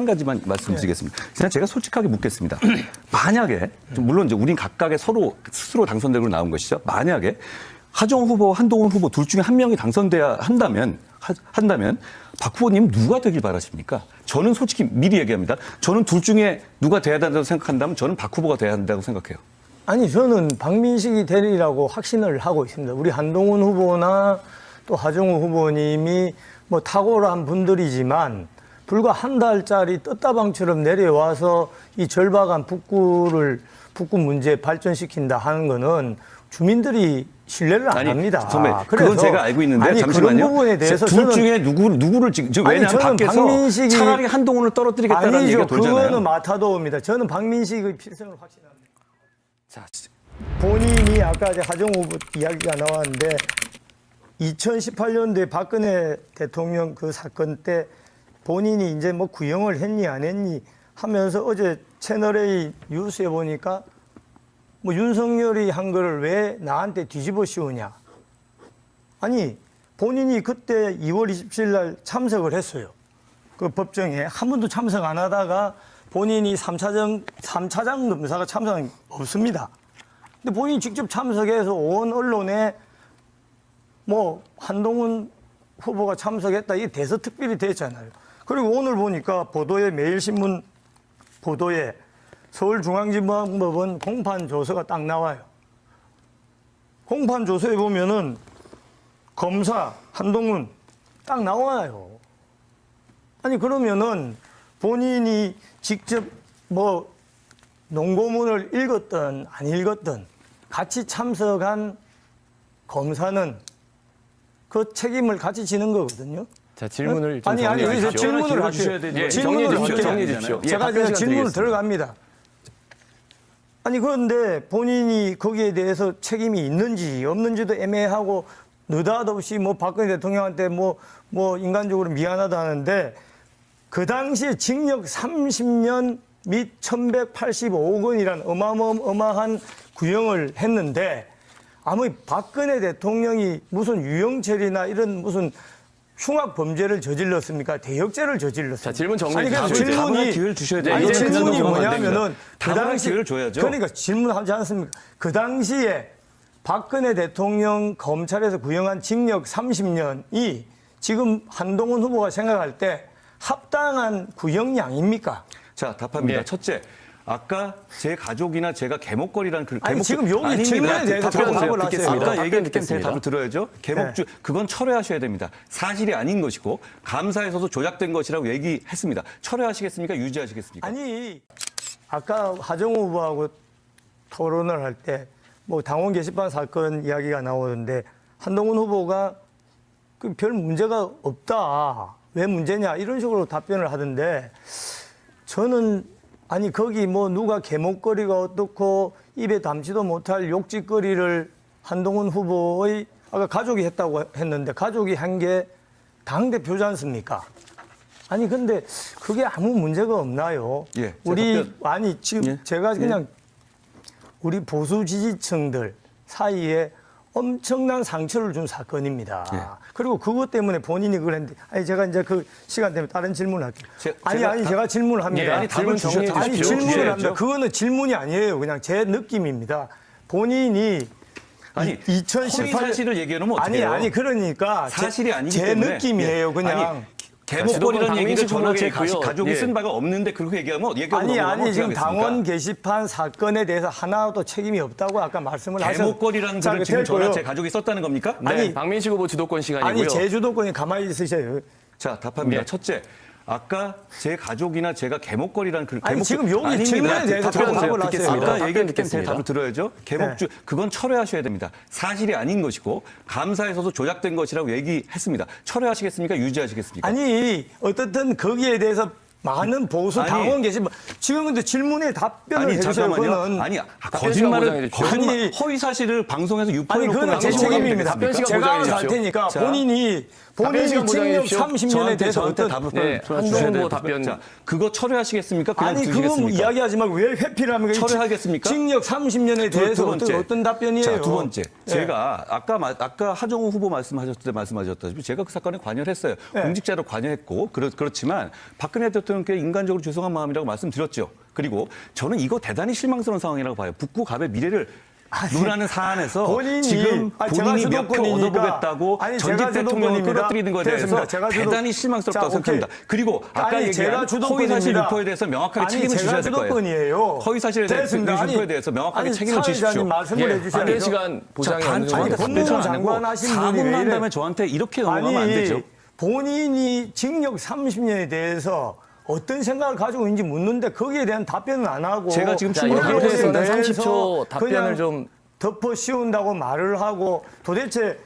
한 가지만 말씀드리겠습니다. 그냥 제가 솔직하게 묻겠습니다. 만약에 물론 이제 우린 각각의 서로 스스로 당선되고 나온 것이죠. 만약에 하정우 후보, 한동훈 후보 둘 중에 한 명이 당선돼야 한다면 박 후보님 누가 되길 바라십니까? 저는 솔직히 미리 얘기합니다. 저는 둘 중에 누가 돼야 된다고 생각한다면 저는 박 후보가 돼야 한다고 생각해요. 아니 저는 박민식이 되리라고 확신을 하고 있습니다. 우리 한동훈 후보나 또 하정우 후보님이 뭐 탁월한 분들이지만 불과 한 달짜리 떴다방처럼 내려와서 이 절박한 북구 문제 발전시킨다 하는 거는 주민들이 신뢰를 안 합니다. 선배, 그건 제가 알고 있는데 잠시만요. 그런 부분에 대해서 둘 중에 누구를 지금 왜냐하면 밖에서 박민식이 차라리 한동훈을 떨어뜨리겠다는 얘기가 돌잖아요. 그거는 마타도입니다. 저는 박민식의 필승을 확신합니다. 자, 본인이 아까 하정우 후보 이야기가 나왔는데 2018년도에 박근혜 대통령 그 사건 때 본인이 이제 뭐 구형을 했니 안 했니 하면서 어제 채널A 뉴스에 보니까 뭐 윤석열이 한 거를 왜 나한테 뒤집어 씌우냐. 아니 본인이 그때 2월 27일 날 참석을 했어요. 그 법정에 한 번도 참석 안 하다가 본인이 3차장 검사가 참석이 없습니다. 근데 본인이 직접 참석해서 온 언론에 뭐 한동훈 후보가 참석했다. 이게 대서특필이 됐잖아요. 그리고 오늘 보니까 보도에 매일신문 보도에 서울중앙지방법원 공판 조서가 딱 나와요. 공판 조서에 보면은 검사 한동훈 딱 나와요. 아니 그러면은 본인이 직접 뭐 농고문을 읽었든 안 읽었든 같이 참석한 검사는 그 책임을 같이 지는 거거든요. 자, 질문을 좀 아니 여기서 질문을 하셔야 되죠. 정리해 주십시오. 제가 그냥 질문을 들어갑니다. 아니 그런데 본인이 거기에 대해서 책임이 있는지 없는지도 애매하고 느닷없이 뭐 박근혜 대통령한테 뭐 인간적으로 미안하다는데 그 당시에 징역 30년 및 1,185억 원이란 어마어마한 구형을 했는데 아무리 박근혜 대통령이 무슨 유영철이나 이런 무슨 흉악 범죄를 저질렀습니까? 대역죄를 저질렀습니까? 자, 질문 정리. 아니 그래서 질문이 기회를 주셔야 돼요. 아니 질문이 뭐냐면은 그 당시 기회를 줘야죠. 그러니까 질문하지 않습니까? 그 당시에 박근혜 대통령 검찰에서 구형한 징역 30년이 지금 한동훈 후보가 생각할 때 합당한 구형량입니까? 자, 답합니다. 네. 첫째, 아까 제 가족이나 제가 개목걸이라는 그 아니 지금 여기 질문에 대해서 답을 하세요. 아까 얘기한 제 듣겠습니다. 답을 들어야죠. 개목주 그건 철회하셔야 됩니다. 사실이 아닌 것이고 감사에서도 조작된 것이라고 얘기했습니다. 철회하시겠습니까? 유지하시겠습니까? 아니 아까 하정우 후보하고 토론을 할 때 뭐 당원 게시판 사건 이야기가 나오는데 한동훈 후보가 그 별 문제가 없다. 왜 문제냐 이런 식으로 답변을 하던데 저는 아니 거기 뭐 누가 개목거리가 어떻고 입에 담지도 못할 욕짓거리를 한동훈 후보의 아까 가족이 했다고 했는데 가족이 한 게 당대표지 않습니까? 아니 근데 그게 아무 문제가 없나요? 예, 우리 아니 지금 예, 제가 그냥 우리 보수 지지층들 사이에 엄청난 상처를 준 사건입니다. 예. 그리고 그것 때문에 본인이 그걸 했는데, 아니, 제가 이제 그 시간 때문에 다른 질문을 할게요. 제가 질문을 합니다. 예, 아니, 질문 정리해 아니, 주십시오. 질문을 합니다. 그거는 질문이 아니에요. 그냥 제 느낌입니다. 본인이 아니, 2018년 사실을 얘기해 놓으면 어떻게 해요? 아니, 그러니까 사실이 아니기 제 때문에. 느낌이에요. 그냥. 아니, 개목걸이라는 얘기를 전혀 제 박민식 가족이 예. 쓴 바가 없는데 그렇게 얘기하면 아니 지금 당원 게시판 사건에 대해서 하나도 책임이 없다고 아까 말씀을 하셨어요. 개목걸이라는 글을 지금 전혀 제 가족이 썼다는 겁니까? 네, 아니, 박민식 후보 주도권 시간이고요. 아니 제 주도권이 가만히 있으셔요. 자, 답합니다. 네. 첫째, 아까 제 가족이나 제가 개목걸이라는 글 아니, 지금 여기 아닙니다. 질문에 대해서 답변 답을 하세요. 듣겠습니다. 아까 얘기한 제 듣겠습니다. 답을 들어야죠. 개목주 그건 철회하셔야 됩니다. 사실이 아닌 것이고 감사에서도 조작된 것이라고 얘기했습니다. 철회하시겠습니까? 유지하시겠습니까? 아니 어떻든 거기에 대해서 많은 보수 아니, 당원 계시면 지금 근데 질문에 답변을 아니 해주세요. 잠깐만요. 그거는 아니 보장해 주십시오. 허위 사실을 방송에서 유포해 아니 놓고 그건 제 책임입니다. 답변 시간 제가 보장해 갈 주십시오. 테니까 자. 본인이 본인이 시간 보장해 징역 주십시오. 30년에 대해서 저한테 어떤 답을 네, 주셔야 한동훈 돼요. 후보 답변. 자, 그거 철회하시겠습니까? 그냥 아니 그거 두시겠습니까? 이야기하지 말고 왜 회피를 합니까? 철회하겠습니까? 징역 30년에 대해서 두 번째. 어떤 답변이에요? 자, 두 번째. 예. 제가 아까 하정우 후보 말씀하셨을 때 말씀하셨다시피 제가 그 사건에 관여를 했어요. 예. 공직자로 관여했고 그렇지만 박근혜 대통령께 인간적으로 죄송한 마음이라고 말씀드렸죠. 그리고 저는 이거 대단히 실망스러운 상황이라고 봐요. 북구 갑의 미래를 논하는 사안에서 본인이 지금 제가 본인이 몇 표 주도권이니까. 얻어보겠다고 아니, 전직 제가 대통령을 주도권입니다. 끌어들이는 것에 대해서 됐습니다. 제가 대단히 실망스럽다고 자, 생각합니다. 오케이. 그리고 아까 아니, 제가 얘기한 주도권입니다. 허위사실 유포에 대해서 명확하게 아니, 책임을 제가 지셔야 될 거예요. 주도권이에요. 허위사실에 대한 됐습니다. 유포에 대해서 명확하게 아니, 책임을 지십시오. 사회자님 말씀을 예, 해주셔야 답변 돼요. 시간 보장이 어느 정도 저한테 법무부 답변을 안 장관 하고 하신 분이 4분만 왜 이래? 한다면 저한테 이렇게 넘어가면 안 되죠. 본인이 징역 30년에 대해서 어떤 생각을 가지고 있는지 묻는데 거기에 대한 답변은 안 하고 제가 지금 자, 충분히 여기에 하고 대해서는 대해서 30초 답변을 그냥 좀 덮어 씌운다고 말을 하고 도대체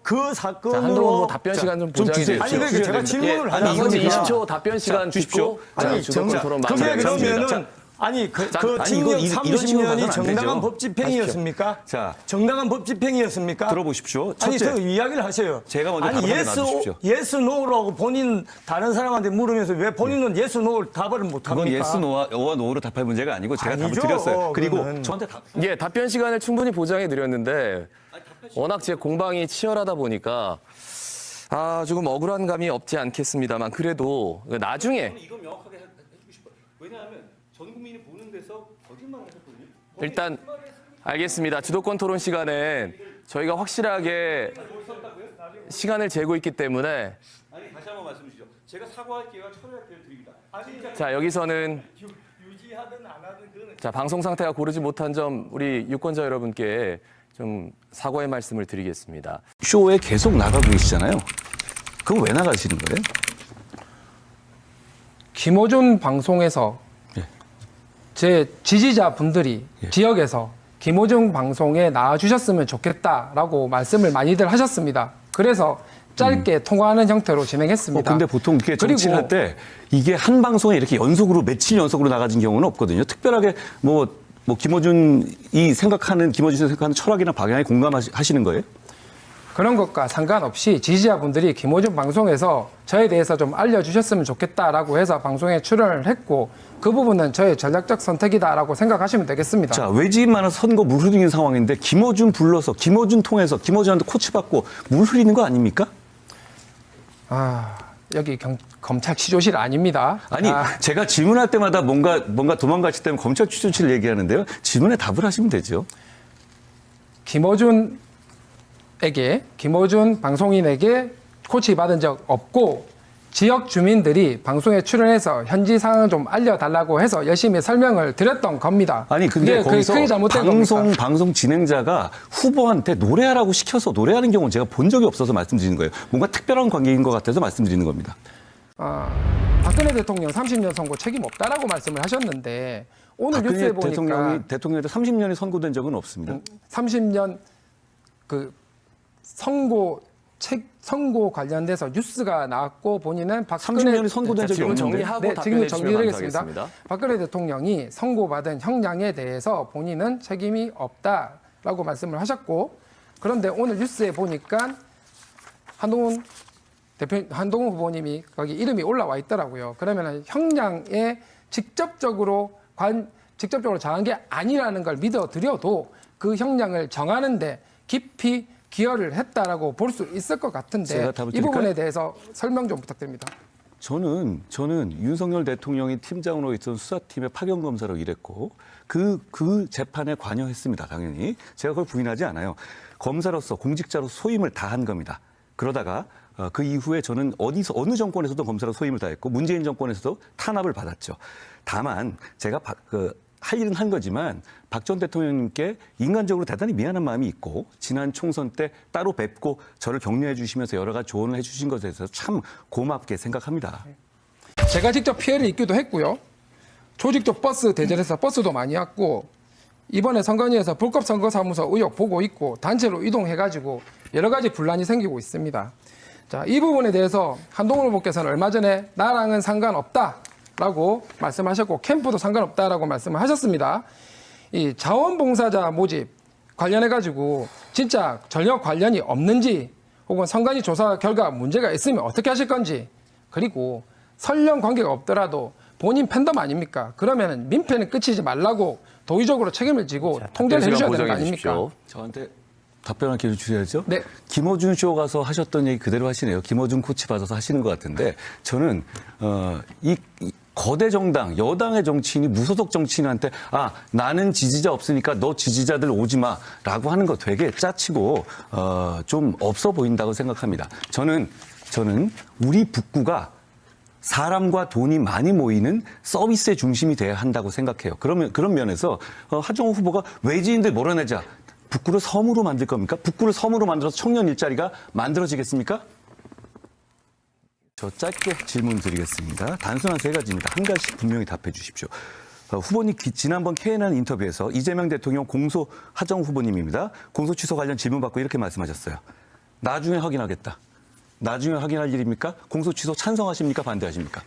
그 사건으로 자, 한동훈 후보 답변 자, 시간 좀 좀 보장해 주세요. 주십시오. 아니 그러니까 제가 질문을 예, 하다 나머지 보니까 20초 답변 시간 주십시오. 주십시오. 아니 주도권 토론 그게 마무리하겠습니다. 그러면은 아니 그 자, 징역 아니, 이거 이런 식으로 30년이 가서는 안 정당한 되죠. 법 집행이었습니까? 자. 정당한 법 집행이었습니까? 들어보십시오. 아니 첫째. 저 이야기를 하세요. 제가 먼저 아니 답을 놔주십시오. 예스 노라고 본인 다른 사람한테 물으면서 왜 본인은 예스 노를 답을 못 그건 합니까? 예스 노와 노로 답할 문제가 아니고 제가 답을 아니죠, 드렸어요. 그리고 그거는. 저한테 답 예, 답변 시간을 충분히 보장해 드렸는데 워낙 제 공방이 치열하다 보니까 조금 억울한 감이 없지 않겠습니다만 그래도 나중에 이건 명확하게 해주고 싶어요. 왜냐하면 전 국민이 보는 데서 거짓말을 하셨거든요. 일단 알겠습니다. 주도권 토론 시간엔 저희가 확실하게 시간을 재고 있기 때문에 아니 다시 한번 말씀 주시죠. 제가 사과할 기회와 철회할 기회를 드립니다. 자 여기서는 유지하든 안 하든 그거는 자 방송 상태가 고르지 못한 점 우리 유권자 여러분께 좀 사과의 말씀을 드리겠습니다. 쇼에 계속 나가고 계시잖아요. 그거 왜 나가시는 거예요? 김어준 방송에서 예. 제 지지자분들이 예. 지역에서 김어준 방송에 나와주셨으면 좋겠다라고 말씀을 많이들 하셨습니다. 그래서 짧게 통화하는 형태로 진행했습니다. 근데 보통 이렇게 정치를 할 때 이게 한 방송에 이렇게 연속으로 며칠 연속으로 나가진 경우는 없거든요. 특별하게 뭐 김어준이 생각하는 철학이나 방향에 공감하시는 거예요? 그런 것과 상관없이 지지자분들이 김어준 방송에서 저에 대해서 좀 알려주셨으면 좋겠다라고 해서 방송에 출연을 했고 그 부분은 저의 전략적 선택이다라고 생각하시면 되겠습니다. 자, 외지인 많은 선거 물 흐리는 상황인데 김어준 불러서 김어준 통해서 김어준한테 코치받고 물 흐리는 거 아닙니까? 여기 검찰 취조실 아닙니다. 아니, 제가 질문할 때마다 뭔가 도망가실 때면 검찰 취조실 얘기하는데요. 질문에 답을 하시면 되죠. 김어준 방송인에게 코치 받은 적 없고 지역 주민들이 방송에 출연해서 현지 상황을 좀 알려달라고 해서 열심히 설명을 드렸던 겁니다. 아니 근데 그게 거기서 크게 잘못된 겁니까? 방송 진행자가 후보한테 노래하라고 시켜서 노래하는 경우는 제가 본 적이 없어서 말씀드리는 거예요. 뭔가 특별한 관계인 것 같아서 말씀드리는 겁니다. 박근혜 대통령 30년 선고 책임 없다라고 말씀을 하셨는데 오늘 뉴스에 박근혜 보니까 대통령한테 30년이 선고된 적은 없습니다. 30년 그 선고 관련돼서 뉴스가 나왔고 본인은 박근혜 30년이 선고된 적이 질문 없는데. 정리하고 지금 답변해 주시면 정리드리겠습니다. 감사하겠습니다. 박근혜 대통령이 선고받은 형량에 대해서 본인은 책임이 없다라고 말씀을 하셨고 그런데 오늘 뉴스에 보니까 한동훈 후보님이 거기 이름이 올라와 있더라고요. 그러면 형량에 직접적으로 정한 게 아니라는 걸 믿어드려도 그 형량을 정하는데 깊이 기여를 했다라고 볼 수 있을 것 같은데 제가 답을 이 부분에 드릴까요? 대해서 설명 좀 부탁드립니다. 저는 윤석열 대통령이 팀장으로 있던 수사팀의 파견 검사로 일했고 그 재판에 관여했습니다. 당연히 제가 그걸 부인하지 않아요. 검사로서 공직자로 소임을 다한 겁니다. 그러다가 그 이후에 저는 어느 정권에서도 검사로 소임을 다했고 문재인 정권에서도 탄압을 받았죠. 다만 제가 할 일은 한 거지만 박 전 대통령님께 인간적으로 대단히 미안한 마음이 있고 지난 총선 때 따로 뵙고 저를 격려해 주시면서 여러 가지 조언을 해 주신 것에 대해서 참 고맙게 생각합니다. 제가 직접 피해를 입기도 했고요. 조직적 버스 대전에서 버스도 많이 왔고 이번에 선관위에서 불법 선거사무소 의혹 보고 있고 단체로 이동해가지고 여러 가지 분란이 생기고 있습니다. 자, 이 부분에 대해서 한동훈 후보께서는 얼마 전에 나랑은 상관없다라고 말씀하셨고 캠프도 상관없다라고 말씀을 하셨습니다. 이 자원봉사자 모집 관련해가지고 진짜 전혀 관련이 없는지 혹은 선관위 조사 결과 문제가 있으면 어떻게 하실 건지, 그리고 설령 관계가 없더라도 본인 팬덤 아닙니까? 그러면 민폐는 끝이지 말라고 도의적으로 책임을 지고 통제를 해주셔야 되는 거 아닙니까? 저한테 답변할 기회를 주셔야죠. 네. 김어준 쇼 가서 하셨던 얘기 그대로 하시네요. 김어준 코치 받아서 하시는 것 같은데 저는 이 거대 정당, 여당의 정치인이 무소속 정치인한테 나는 지지자 없으니까 너 지지자들 오지 마라고 하는 거 되게 짜치고 좀 없어 보인다고 생각합니다. 저는 우리 북구가 사람과 돈이 많이 모이는 서비스의 중심이 돼야 한다고 생각해요. 그런 면에서 하정우 후보가 외지인들 몰아내자. 북구를 섬으로 만들 겁니까? 북구를 섬으로 만들어서 청년 일자리가 만들어지겠습니까? 저 짧게 질문 드리겠습니다. 단순한 세 가지입니다. 한 가지씩 분명히 답해 주십시오. 후보님 지난번 KNN 인터뷰에서 이재명 대통령 공소 하정우 후보님입니다. 공소 취소 관련 질문 받고 이렇게 말씀하셨어요. 나중에 확인하겠다. 나중에 확인할 일입니까? 공소 취소 찬성하십니까? 반대하십니까?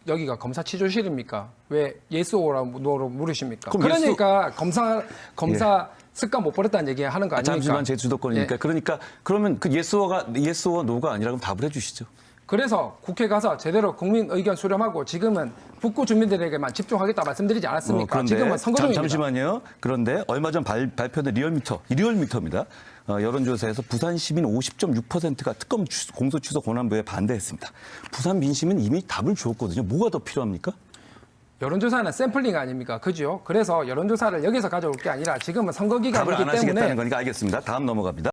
여기가 검사 취조실입니까? 왜 예스 오라고 물으십니까? 그럼 그러니까 검사 습관 못 버렸다는 얘기 하는 거 아닙니까? 잠시만 제 주도권이니까. 예. 그러니까 그러면 그 예스와 노가 아니라 그럼 답을 해 주시죠. 그래서 국회 가서 제대로 국민 의견 수렴하고 지금은 북구 주민들에게만 집중하겠다 말씀드리지 않았습니까? 그런데 지금은 선거 중입니다. 잠시만요. 그런데 얼마 전 발표된 리얼미터입니다. 여론조사에서 부산 시민 50.6%가 특검 공소 취소 권한부에 반대했습니다. 부산 민심은 이미 답을 주었거든요. 뭐가 더 필요합니까? 여론조사는 샘플링 아닙니까? 그죠? 그래서 여론조사를 여기서 가져올 게 아니라 지금은 선거 답을 기간이기 안 하시겠다는 때문에 거니까 알겠습니다. 다음 넘어갑니다.